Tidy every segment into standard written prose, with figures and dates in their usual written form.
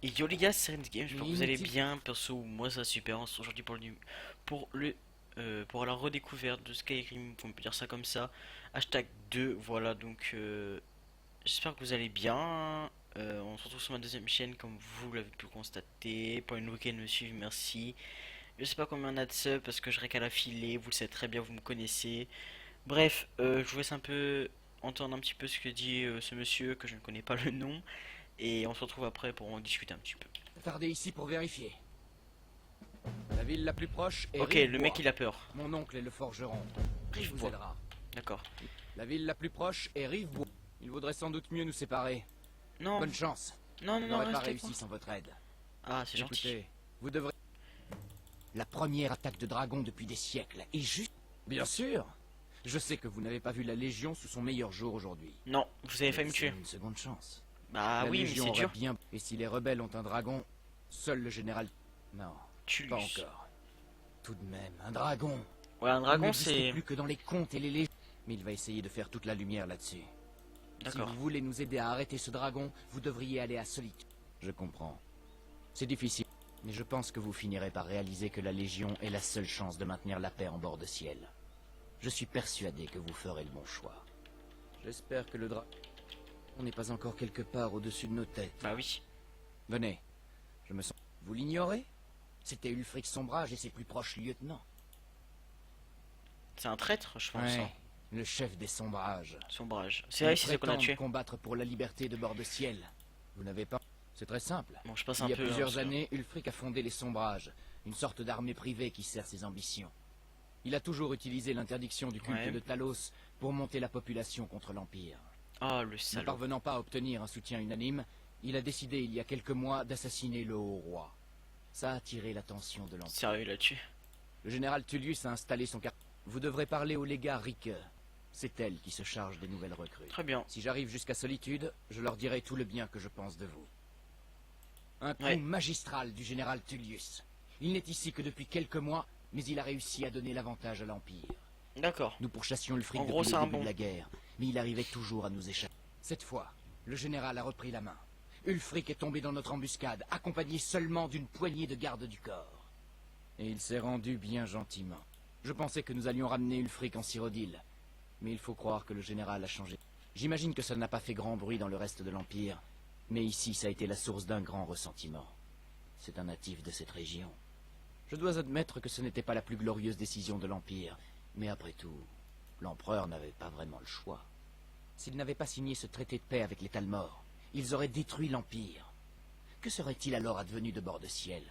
Et yo les gars, c'est Ren's Game, j'espère que vous allez Inutile. bien. Perso, moi ça va super. On se retrouve aujourd'hui pour le pour la redécouverte de Skyrim, on peut dire ça comme ça. Hashtag 2, voilà donc j'espère que vous allez bien. On se retrouve sur ma deuxième chaîne comme vous l'avez pu constater. Pour une week-end me suivre, merci. Je sais pas combien on a de subs parce que je récale affilé, vous le savez très bien, vous me connaissez. Bref, je vous laisse un peu entendre un petit peu ce que dit ce monsieur que je ne connais pas le nom. Et on se retrouve après pour en discuter un petit peu. Attardez ici pour vérifier. La ville la plus proche est Ok, le mec Rivebois. il a peur. Mon oncle est le forgeron. Il vous Rive-bois. aidera. D'accord. La ville la plus proche est Rivebois. Il vaudrait sans doute mieux nous séparer. Non, Bonne chance. non, Je non, non, n'aurais pas reste avec moi. réussi sans votre aide. Ah, c'est gentil. Écoutez, vous devrez... La première attaque de dragon depuis des siècles. Et juste... Bien sûr. Je sais que vous n'avez pas vu la Légion sous son meilleur jour aujourd'hui. Non, vous avez Mais failli me c'est tuer. une seconde chance. Bah La oui, mais Légion c'est aurait dur. bien... Et si les rebelles ont un dragon, seul le général... Non, pas Tullius. encore. Tout de même, un dragon. Ouais, un Il dragon n'existe c'est... plus que dans les contes et les légendes. Mais il va essayer de faire toute la lumière là-dessus. Si D'accord. vous voulez nous aider à arrêter ce dragon, vous devriez aller à Solitude. Je comprends. C'est difficile. Mais je pense que vous finirez par réaliser que la Légion est la seule chance de maintenir la paix en bord de ciel. Je suis persuadé que vous ferez le bon choix. J'espère que le dragon... On n'est pas encore quelque part au-dessus de nos têtes. Bah oui. Venez. Je me sens... Vous l'ignorez? C'était Ulfric Sombrage et ses plus proches lieutenants. C'est un traître, je pense. Ouais, Hein. le chef des Sombrages. Sombrage. C'est Ils vrai, c'est ce qu'on a prétendent tué. combattre pour la liberté de bord de ciel. Vous n'avez pas... C'est très simple. Bon, je passe Il un y a peu. Hein, plusieurs parce que- années, Ulfric a fondé les Sombrages, une sorte d'armée privée qui sert ses ambitions. Il a toujours utilisé l'interdiction du culte Ouais. de Talos pour monter la population contre l'Empire. Ah, le Ne salaud. parvenant pas à obtenir un soutien unanime, il a décidé il y a quelques mois d'assassiner le haut roi. Ça a attiré l'attention de l'Empire. Sérieux là-dessus. Le général Tullius a installé son car... Vous devrez parler au légat Rike. C'est elle qui se charge des nouvelles recrues. Très bien. Si j'arrive jusqu'à Solitude, je leur dirai tout le bien que je pense de vous. Un coup Ouais. magistral du général Tullius. Il n'est ici que depuis quelques mois, mais il a réussi à donner l'avantage à l'Empire. D'accord. Nous pourchassions le fric En gros, depuis c'est le un début bon. de la guerre, mais il arrivait toujours à nous échapper. Cette fois, le général a repris la main. Ulfric est tombé dans notre embuscade, accompagné seulement d'une poignée de gardes du corps. Et il s'est rendu bien gentiment. Je pensais que nous allions ramener Ulfric en Cyrodiil, mais il faut croire que le général a changé. J'imagine que ça n'a pas fait grand bruit dans le reste de l'Empire, mais ici ça a été la source d'un grand ressentiment. C'est un natif de cette région. Je dois admettre que ce n'était pas la plus glorieuse décision de l'Empire, mais après tout, l'empereur n'avait pas vraiment le choix. S'il n'avait pas signé ce traité de paix avec les Talmors, ils auraient détruit l'Empire. Que serait-il alors advenu de bord de ciel?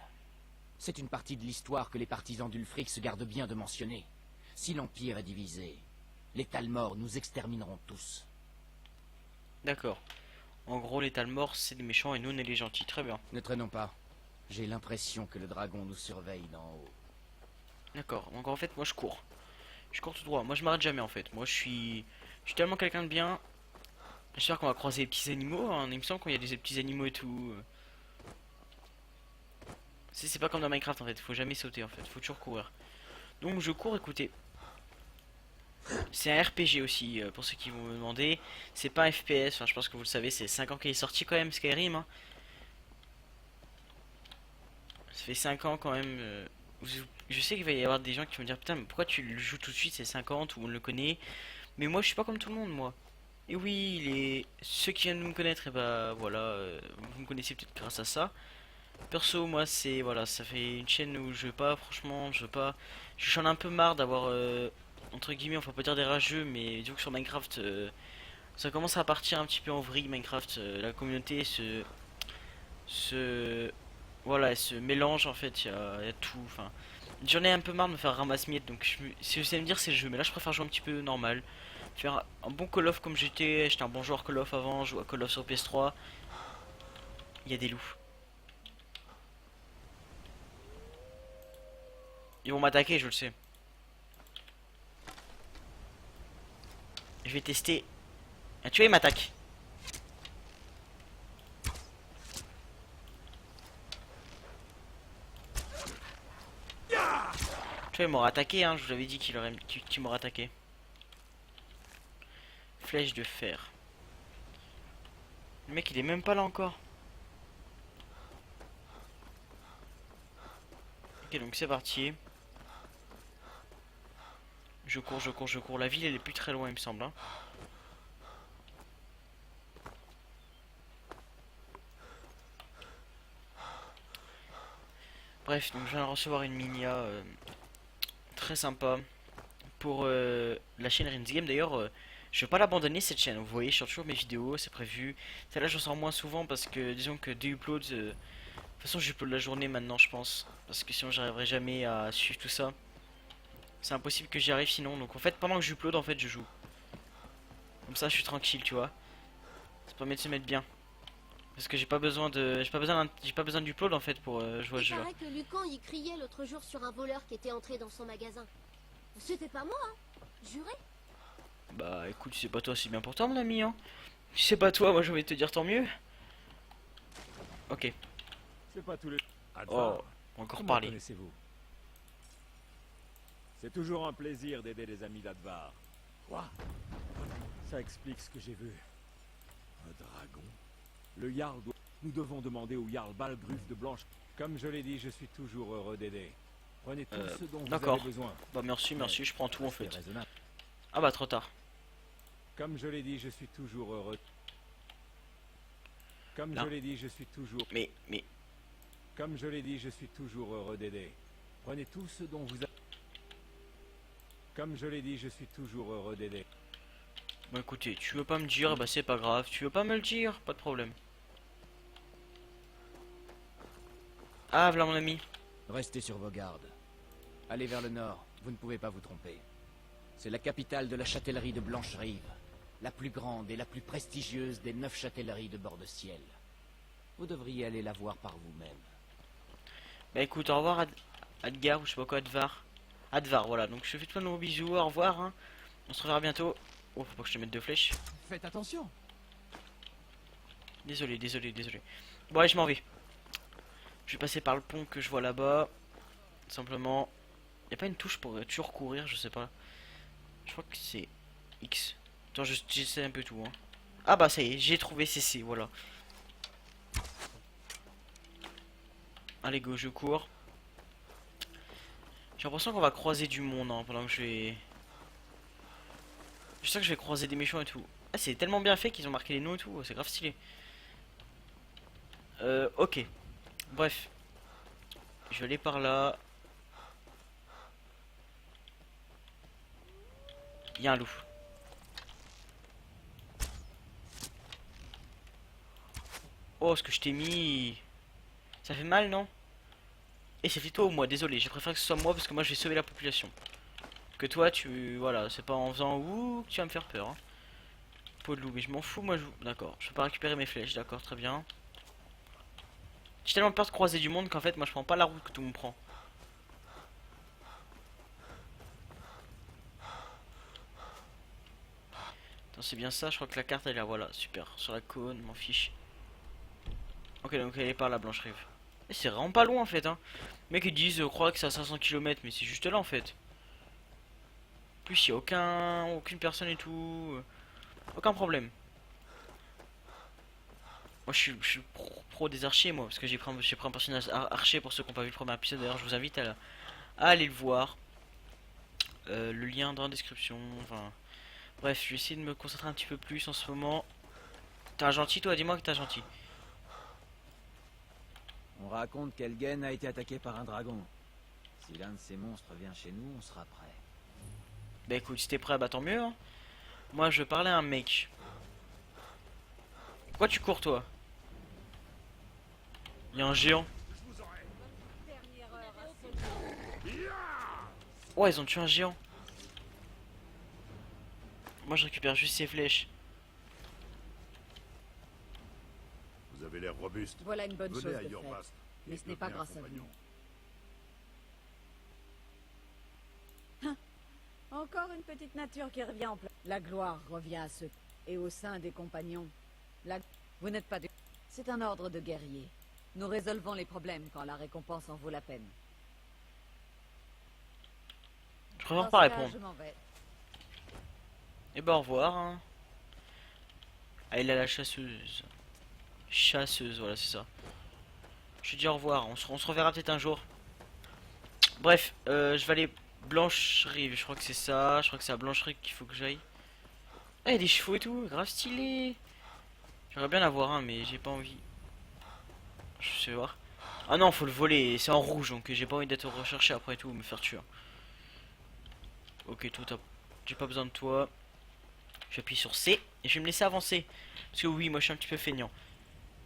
C'est une partie de l'histoire que les partisans d'Ulfric se gardent bien de mentionner. Si l'Empire est divisé, les Talmors nous extermineront tous. D'accord. En gros, les Talmors, c'est des méchants et nous, on est les gentils. Très bien. Ne traînons pas. J'ai l'impression que le dragon nous surveille d'en haut. D'accord. Donc en fait, moi je cours. Je cours tout droit. Moi je m'arrête jamais en fait. Moi je suis tellement quelqu'un de bien. J'espère qu'on va croiser les petits animaux. Hein. Il me semble qu'il y a des petits animaux et tout. C'est pas comme dans Minecraft en fait. Faut jamais sauter en fait. Faut toujours courir. Donc je cours, écoutez. C'est un RPG aussi, pour ceux qui vont me demander. C'est pas un FPS, enfin je pense que vous le savez, c'est 5 ans qu'il est sorti quand même Skyrim. Hein. Ça fait 5 ans quand même. Je sais qu'il va y avoir des gens qui vont dire putain mais pourquoi tu le joues tout de suite, c'est 50 ou on le connaît. Mais moi je suis pas comme tout le monde moi. Et oui, ceux qui viennent de me connaître, et bah voilà, vous me connaissez peut-être grâce à ça. Perso, moi c'est voilà, ça fait une chaîne où je veux pas, franchement, je veux pas. J'en ai un peu marre d'avoir entre guillemets, on peut pas dire des rageux, mais disons que sur Minecraft, ça commence à partir un petit peu en vrille. Minecraft, la communauté se voilà, elle se mélange en fait, il y a tout. Enfin, j'en ai un peu marre de me faire ramasse-miettes, donc si vous savez me dire c'est le jeu, mais là je préfère jouer un petit peu normal. Faire un bon Call of comme j'étais un bon joueur Call of avant, je jouais à Call of sur PS3. Il y a des loups. Ils vont m'attaquer, je le sais. Je vais tester. Ah, tu vois, ils m'attaquent. Tu vois, ils m'auraient attaqué, hein. Je vous avais dit qu'il m'aurait attaqué. Flèche de fer. Le mec, il est même pas là encore. Ok, donc c'est parti. Je cours, je cours, je cours. La ville, elle est plus très loin, il me semble, hein. Bref, donc je viens de recevoir une minia très sympa pour la chaîne Rin's Game. D'ailleurs, je vais pas l'abandonner cette chaîne. Vous voyez, je sors toujours mes vidéos, c'est prévu. Celle-là, j'en sors moins souvent parce que disons que des uploads. De toute façon, j'upload la journée maintenant, je pense. Parce que sinon, j'arriverai jamais à suivre tout ça. C'est impossible que j'y arrive sinon. Donc en fait, pendant que j'upload, en fait, je joue. Comme ça, je suis tranquille, tu vois. Ça permet de se mettre bien. Parce que j'ai pas besoin d'upload en fait pour jouer à Il ce jeu-là. paraît que Lucan y criait l'autre jour sur un voleur qui était entré dans son magasin. C'était pas moi, hein. Juré. Bah écoute, c'est pas toi, c'est bien pour toi, mon ami, hein. Si c'est pas toi, moi je vais te dire tant mieux. Ok. C'est pas tous les... Oh, Advar, on va encore comment parler. connaissez-vous? C'est toujours un plaisir d'aider les amis d'Advar. Quoi? Ça explique ce que j'ai vu. Un dragon? Le Jarl doit... Nous devons demander au Jarl Balgruf de Blanche. Comme je l'ai dit, je suis toujours heureux d'aider. Prenez tout ce dont vous d'accord. avez besoin. Bah merci, merci, je prends tout en C'est fait. raisonnable. Ah bah trop tard. Comme je l'ai dit, je suis toujours heureux. Comme Non. je l'ai dit, je suis toujours... Mais, Comme je l'ai dit, je suis toujours heureux d'aider. Prenez tout ce dont vous avez... Comme je l'ai dit, je suis toujours heureux d'aider. bah écoutez, tu veux pas me dire, bah c'est pas grave. Tu veux pas me le dire, pas de problème. Ah, voilà mon ami. Restez sur vos gardes. Allez vers le nord, vous ne pouvez pas vous tromper. C'est la capitale de la châtellerie de Blancherive, la plus grande et la plus prestigieuse des 9 châtelleries de bord de ciel. Vous devriez aller la voir par vous-même. Bah écoute, au revoir Adgar ou je sais pas quoi, Advar. Advar, voilà. Donc je te fais plein de gros bisous, au revoir, hein. On se reverra bientôt. Oh, faut pas que je te mette deux flèches. Faites attention. Désolé, désolé, désolé. Bon allez, je m'en vais. Je vais passer par le pont que je vois là-bas. Simplement. Y a pas une touche pour toujours courir, je sais pas. Je crois que c'est X. Attends, j'essaie un peu tout, hein. Ah bah ça y est, j'ai trouvé CC, voilà. Allez go, je cours. J'ai l'impression qu'on va croiser du monde, hein, pendant que je vais... Je sais que je vais croiser des méchants et tout. Ah, c'est tellement bien fait qu'ils ont marqué les noms et tout, c'est grave stylé. Ok. Bref. Je vais aller par là. Il y a un loup. Oh, ce que je t'ai mis. Ça fait mal, non? Et c'est toi ou moi, désolé, je préfère que ce soit moi parce que moi je vais sauver la population. Que toi, tu. Voilà, c'est pas en faisant ouh que tu vas me faire peur. Hein. Peau de loup, mais je m'en fous, moi je. D'accord, je peux pas récupérer mes flèches, d'accord, très bien. J'ai tellement peur de croiser du monde qu'en fait, moi je prends pas la route que tout le monde prend. Attends, c'est bien ça, je crois que la carte elle est là, voilà, super. Sur la cône, m'en fiche. Ok, donc elle est par la Blanche-Rive. Et c'est vraiment pas loin en fait, hein. Les mecs ils disent, croient que c'est à 500 km, mais c'est juste là en fait. En plus, il y a aucune personne et tout. Aucun problème. Moi je suis pro des archers, moi, parce que j'ai pris un personnage archer pour ceux qui n'ont pas vu le premier épisode. D'ailleurs, je vous invite à aller le voir. Le lien dans la description. Enfin, bref, je vais essayer de me concentrer un petit peu plus en ce moment. T'es un gentil, toi, dis-moi que t'es un gentil. On raconte qu'Elgen a été attaqué par un dragon. Si l'un de ces monstres vient chez nous, on sera prêt. Bah écoute, si t'es prêt, bah tant mieux. Hein. Moi, je parlais à un mec. Pourquoi tu cours, toi? Il y a un géant. Ouais, ils ont tué un géant. Moi, je récupère juste ces flèches. Vous avez l'air robuste. Voilà une bonne chose Venez à de faite. Yorvast. Mais ce n'est pas grâce à vous. Encore une petite nature qui revient en place. La gloire revient à ceux. Et au sein des compagnons. Vous n'êtes pas des... C'est un ordre de guerrier. Nous résolvons les problèmes quand la récompense en vaut la peine. Je préfère Dans pas ce cas, répondre. je m'en vais. Et bah au revoir. Hein. Ah, il a la chasseuse. Chasseuse, voilà, c'est ça. Je te dis au revoir. On se reverra peut-être un jour. Bref, je vais aller Blancherie, je crois que c'est ça. Je crois que c'est à Blancherie qu'il faut que j'aille. Ah, il y a des chevaux et tout, grave stylé. J'aimerais bien en avoir un, mais j'ai pas envie. Je sais voir. Ah non, faut le voler, c'est en rouge, donc j'ai pas envie d'être recherché après tout, me faire tuer. Ok, tout, j'ai pas besoin de toi. J'appuie sur C et je vais me laisser avancer. Parce que oui, moi je suis un petit peu feignant.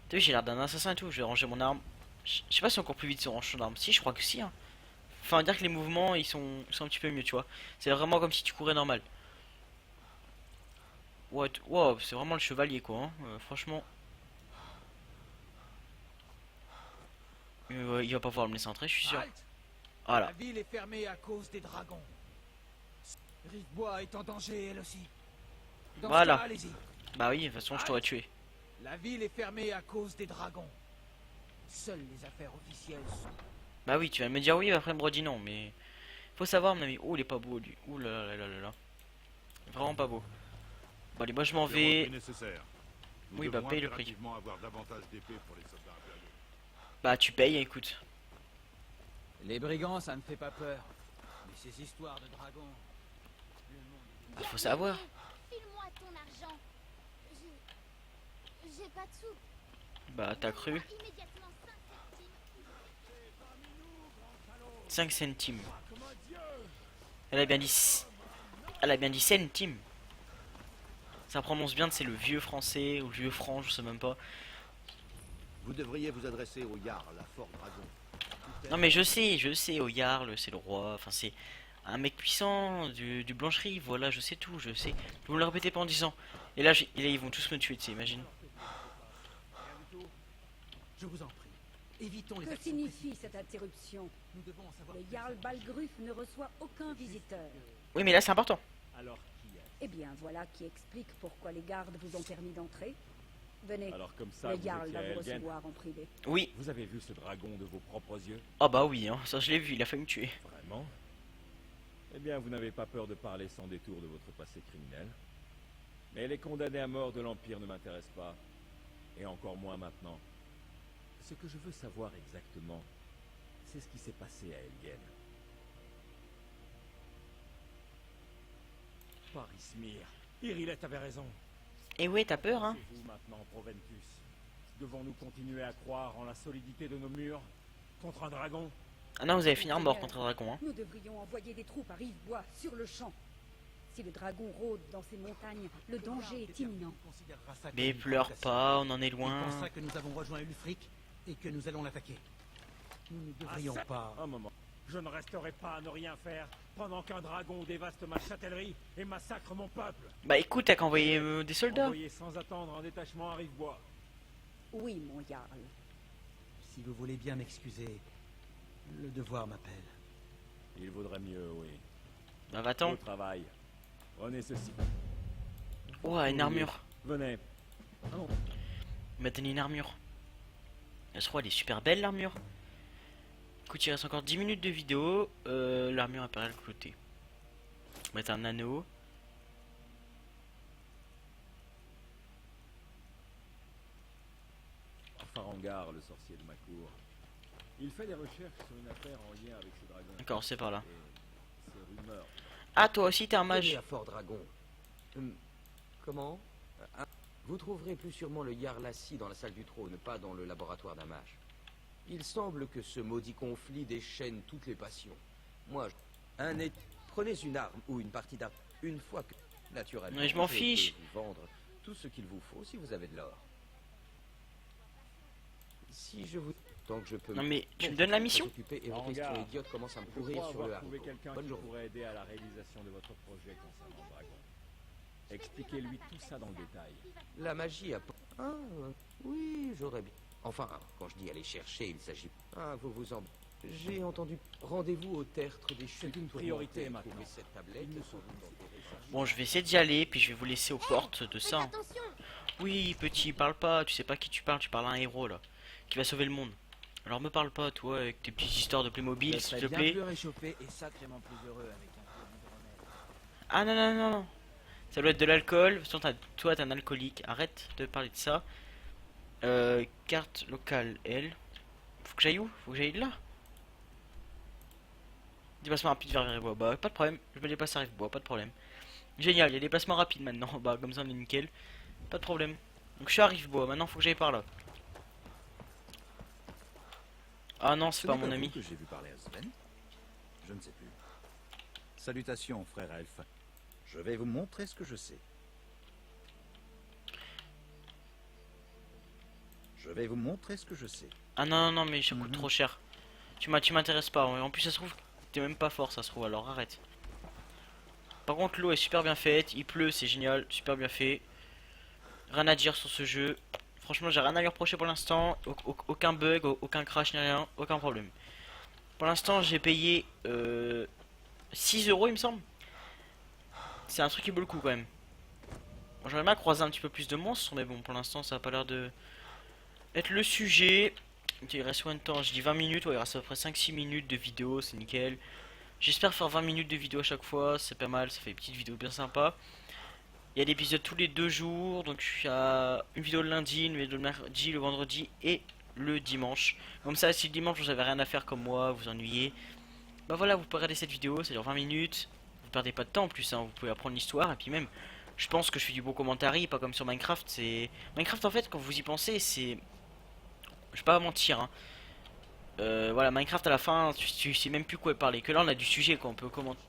T'as vu, j'ai l'air d'un assassin et tout, je vais ranger mon arme. Je sais pas si encore plus vite si on range son arme. Si, je crois que si. Hein. Enfin, dire que les mouvements ils sont un petit peu mieux, tu vois. C'est vraiment comme si tu courais normal. What? Wow, c'est vraiment le chevalier quoi. Hein. Franchement. Il va pas pouvoir me laisser entrer, je suis sûr. Halte. Voilà. La ville est fermée à cause des dragons. Rivebois est en danger, elle aussi. Dans Voilà. ce cas, allez-y. Bah oui, de toute façon, je t'aurais tué. La ville est fermée à cause des dragons. Seules les affaires officielles sont... Bah oui, tu vas me dire oui, après me redis non, mais... Faut savoir, mon ami. Oh, il est pas beau, lui. Ouh là là là là là. Vraiment pas beau. Bon, allez, moi je m'en Le repli vais. nécessaire. Nous Oui, bah devons paye le prix. impérativement avoir davantage d'épées pour les soldats impériaux. Bah, tu payes, écoute. Les brigands, ça ne fait pas peur. Mais ces histoires de dragons... Il faut savoir. File-moi ton argent. J'ai pas de sous. Bah, t'as cru. Immédiatement 5 centimes. Elle a bien dit... Elle a bien dit centimes. Ça prononce bien, c'est le vieux français ou le vieux franc, je sais même pas. Vous devriez vous adresser au Jarl, la Fort Dragon. Non mais je sais, au Jarl, c'est le roi, enfin c'est un mec puissant du Blancherie, voilà, je sais tout, je sais. Vous me le répétez pas en 10 ans. Et là, et là ils vont tous me tuer, tu sais, imagine. Je vous en prie, évitons les Que actions signifie précipitées. cette interruption? Nous devons en savoir Le plus. Jarl Balgruf ne reçoit aucun visiteur. Oui, mais là c'est important. Alors qui est Eh bien, voilà qui explique pourquoi les gardes vous ont permis d'entrer. Venez, Alors comme ça, le vous Jarl étiez va à vous Elgen. recevoir en privé. Oui. Vous avez vu ce dragon de vos propres yeux? Ah bah oui, hein, ça je l'ai vu, il a failli me tuer. Vraiment? Eh bien, vous n'avez pas peur de parler sans détour de votre passé criminel. Mais les condamnés à mort de l'Empire ne m'intéressent pas. Et encore moins maintenant. Ce que je veux savoir exactement, c'est ce qui s'est passé à Elgen. Parismir, Irilette avait raison. Et ouais, t'as peur, hein? C'est vous maintenant, Proventus. Devons-nous continuer à croire en la solidité de nos murs contre un dragon? Ah non, vous allez finir mort contre un dragon, hein. Nous devrions envoyer des troupes à Rivebois, sur le champ. Si le dragon rôde dans ces montagnes, le danger est imminent. Considérera ça comme Mais une pleure provocation. pas, on en est Il loin. pensera que nous avons rejoint Ulfric et que nous allons l'attaquer. Nous ne devrions pas... Un moment. Je ne resterai pas à ne rien faire pendant qu'un dragon dévaste ma châtellerie et massacre mon peuple. Bah écoute, t'as qu'à envoyer des soldats. Envoyez sans attendre un détachement à Rivebois. Oui, mon Jarl. Si vous voulez bien m'excuser, le devoir m'appelle. Il vaudrait mieux, oui. Bah va-t'en. Au travail. Prenez ceci. Ouah, une armure. Venez. Il m'a donné une armure. Je crois elle est super belle l'armure. Écoute, il reste encore 10 minutes de vidéo. L'armure impériale cloutée. On va mettre un anneau. Farangar, le sorcier de ma cour. Il fait des recherches sur une affaire en lien avec ce dragon. D'accord, c'est par là. Et ces rumeurs. Ah, toi aussi t'es un Tenez mage. à Fort Dragon. Comment Vous trouverez plus sûrement le Yarlassi dans la salle du trône, pas dans le laboratoire d'un mage. Il semble que ce maudit conflit déchaîne toutes les passions. Moi, prenez une arme ou une partie d'arme une fois que, naturellement, Mais je m'en fiche. peux vous vendre tout ce qu'il vous faut si vous avez de l'or. Si je vous... Tant que je peux... Non mais tu Bon, me donnes la je suis mission? très occupé et vos Farangar, questions idiotes commencent à me Je courir crois sur le avoir trouvé haricot. quelqu'un Bonne qui journée. pourrait aider à la réalisation de votre projet concernant le dragon. Expliquez-lui tout ça dans le détail. La magie a... Ah, oui, j'aurais bien... Enfin, quand je dis aller chercher, il s'agit... Ah, vous vous en... J'ai entendu... Rendez-vous au tertre des chutes. C'est une priorité tourmentées. maintenant. Trouvez cette tablette Il nous et faut sans doute enterrer ça. Bon, je vais essayer d'y aller, puis je vais vous laisser aux portes de ça. hein. Attention. Oui, petit, parle pas, tu sais pas qui tu parles à un héros là, qui va sauver le monde. Alors me parle pas, toi, avec tes petites histoires de Playmobil, s'il te bien plaît. plus réchauffé et sacrément plus heureux avec un peu d'hydromel. Ah non, non, non, non. Ça doit être de l'alcool. De toute façon, toi, t'es un alcoolique. Arrête de parler de ça. Carte locale, elle. Faut que j'aille où? Faut que j'aille là. Déplacement rapide vers Rive-Bois. Bah, pas de problème. Je me déplace à Rive-Bois, pas de problème. Génial, il y a des déplacements rapides maintenant. Bah, comme ça, on est nickel. Pas de problème. Donc, je suis à Rive-Bois. Maintenant, faut que j'aille par là. Ah non, c'est Ce pas n'est mon vous ami. que j'ai vu parler à Sven. Je ne sais plus. Salutations, frère Elf. Je vais vous montrer ce que je sais. Je vais vous montrer ce que je sais. Ah non, non, non, mais ça coûte trop cher. Tu m'intéresses pas. En plus, ça se trouve, t'es même pas fort, ça se trouve. Alors, arrête. Par contre, l'eau est super bien faite. Il pleut, c'est génial. Super bien fait. Rien à dire sur ce jeu. Franchement, j'ai rien à lui reprocher pour l'instant. Aucun bug, aucun crash, ni rien. Aucun problème. Pour l'instant, j'ai payé 6 euros, il me semble. C'est un truc qui vaut le coup quand même. Bon, j'aimerais bien croiser un petit peu plus de monstres, mais bon, pour l'instant, ça a pas l'air de être le sujet. Il reste combien de temps? Je dis 20 minutes. Ouais, il reste à peu près 5-6 minutes de vidéo, c'est nickel. J'espère faire 20 minutes de vidéo à chaque fois, c'est pas mal, ça fait des petites vidéos bien sympas. Il y a des épisodes tous les 2 jours, donc il y a une vidéo le lundi, une vidéo le mardi, le vendredi et le dimanche. Comme ça, si le dimanche vous avez rien à faire comme moi, vous ennuyez, bah voilà, vous pouvez regarder cette vidéo, ça dure 20 minutes. Vous perdez pas de temps en plus, hein, vous pouvez apprendre l'histoire et puis même, je pense que je fais du beau commentaire, pas comme sur Minecraft. C'est Minecraft en fait, quand vous y pensez, c'est, je vais pas mentir, hein. Voilà, Minecraft à la fin, tu sais même plus quoi parler. Que là, on a du sujet qu'on peut commenter.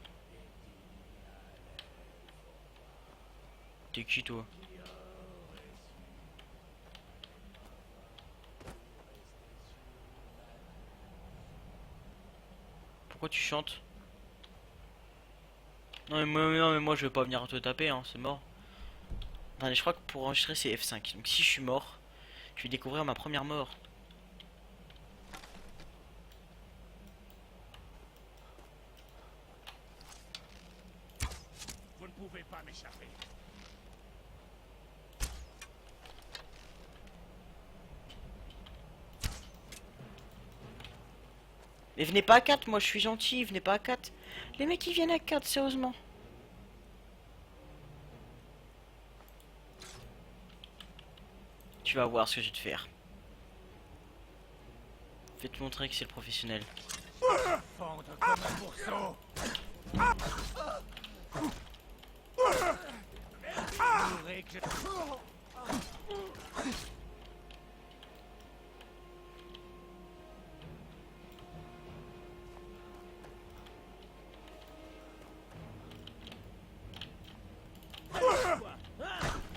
T'es qui toi? Pourquoi tu chantes? Non mais moi je vais pas venir te taper, hein, c'est mort. Attendez, je crois que pour enregistrer c'est F5. Donc si je suis mort, je vais découvrir ma première mort. Vous ne pouvez pas m'échapper. Mais venez pas à 4, moi je suis gentil, venez pas à 4. Les mecs ils viennent à 4, sérieusement. Tu vas voir ce que je vais te faire. Je vais te montrer que c'est le professionnel. Fendre comme un bourseau.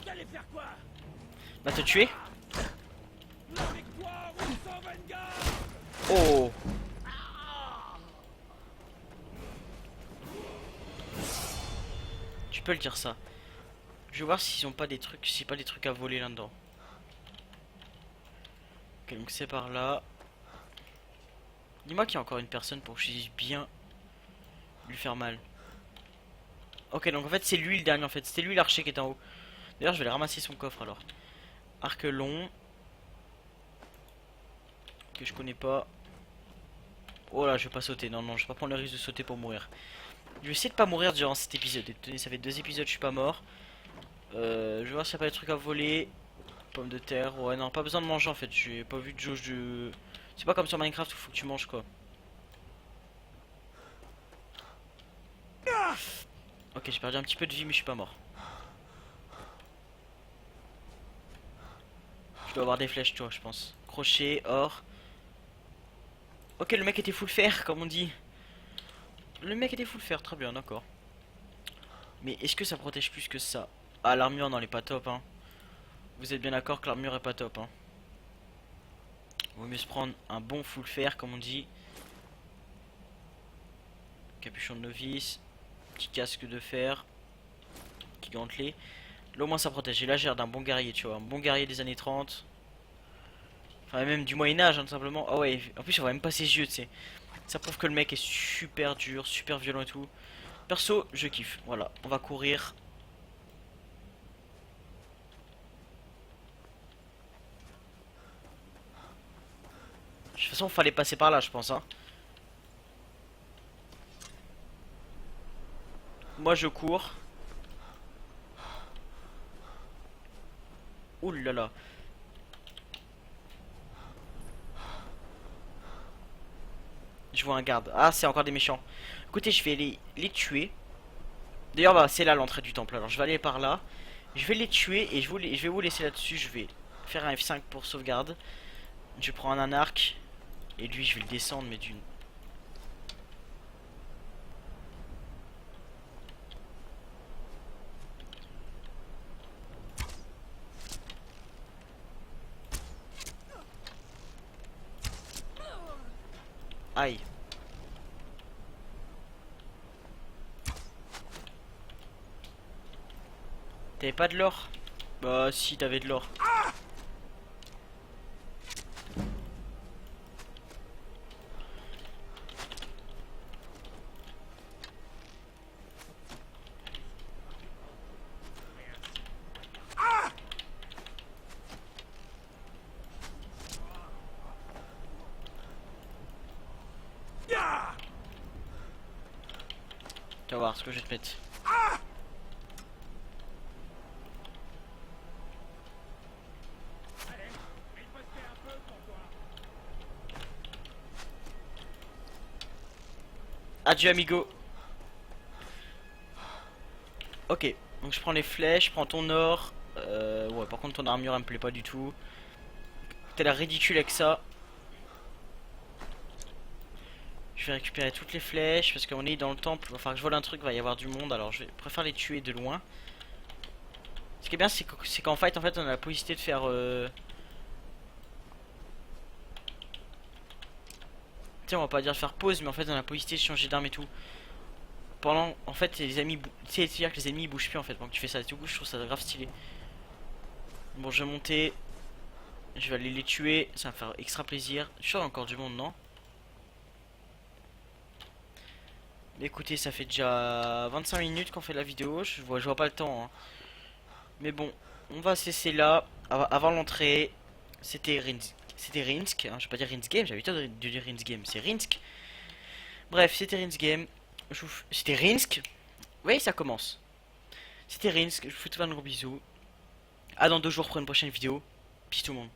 T'allais faire quoi? Va te tuer? La victoire ou sans Vanguard? Oh! Tu peux le dire ça. Je vais voir s'ils ont pas des trucs, si pas des trucs à voler là-dedans. Ok, donc c'est par là. Dis-moi qu'il y a encore une personne pour que je puisse bien lui faire mal. Ok, donc en fait c'est lui le dernier en fait. C'était lui l'archer qui est en haut. D'ailleurs je vais aller ramasser son coffre alors. Arc long. Que je connais pas. Oh là, je vais pas sauter. Non, non, je vais pas prendre le risque de sauter pour mourir. Je vais essayer de pas mourir durant cet épisode. Tenez, ça fait 2 épisodes, je suis pas mort. Je vais voir s'il n'y a pas des trucs à voler. Pommes de terre. Ouais, non, pas besoin de manger en fait. J'ai pas vu de jauge de. C'est pas comme sur Minecraft où faut que tu manges quoi. Ok, j'ai perdu un petit peu de vie, mais je suis pas mort. Je dois avoir des flèches, toi, je pense. Crochet, or. Ok, le mec était full fer, comme on dit. Le mec était full fer, très bien, d'accord. Mais est-ce que ça protège plus que ça? Ah, l'armure, non, elle est pas top, hein. Vous êtes bien d'accord que l'armure est pas top, hein. Vaut mieux se prendre un bon full fer, comme on dit. Capuchon de novice. Petit casque de fer. Petit gantelet. Là, au moins, ça protège. Et là, j'ai l'air d'un bon guerrier, tu vois. Un bon guerrier des années 30. Enfin, même du Moyen-Âge, hein, tout simplement. Ah ouais, en plus, on voit même pas ses yeux, tu sais. Ça prouve que le mec est super dur, super violent et tout. Perso, je kiffe. Voilà, on va courir. De toute façon, fallait passer par là, je pense, hein. Moi, je cours. Ouh là là. Je vois un garde. Ah, c'est encore des méchants. Écoutez, je vais les tuer. D'ailleurs, bah, c'est là l'entrée du temple. Alors, je vais aller par là. Je vais les tuer et je vais vous laisser là-dessus. Je vais faire un F5 pour sauvegarde. Je prends un arc. Et lui, je vais le descendre, mais d'une. Aïe. T'avais pas de l'or? Bah si, t'avais de l'or. Tu vas voir ce que je vais te mettre. Adieu amigo. Ok, donc je prends les flèches, je prends ton or. Ouais, par contre ton armure elle me plaît pas du tout. T'as l'air ridicule avec ça. Je vais récupérer toutes les flèches parce qu'on est dans le temple. Enfin, que je vole un truc, va y avoir du monde. Alors je préfère les tuer de loin. Ce qui est bien, c'est qu'en fight, en fait, on a la possibilité de faire. Tiens, on va pas dire faire pause, mais en fait, on a la possibilité de changer d'arme et tout. Pendant, en fait, les amis, c'est-à-dire que les ennemis ils bougent plus en fait. Donc tu fais ça, du coup, je trouve ça grave stylé. Bon, je vais monter. Je vais aller les tuer. Ça va me faire extra plaisir. Je suis sûr qu'il y a encore du monde, non? Écoutez, ça fait déjà 25 minutes qu'on fait la vidéo. Je vois pas le temps. Hein. Mais bon, on va cesser là. Avant l'entrée, c'était Rinsk. Hein, je vais pas dire Rinsk Game, j'avais de dire Rinsk Game. C'est Rinsk. Bref, c'était Rinsk Game. C'était Rinsk. Oui, ça commence. C'était Rinsk. Je vous fais tout un gros bisou. À dans 2 jours pour une prochaine vidéo. Peace tout le monde.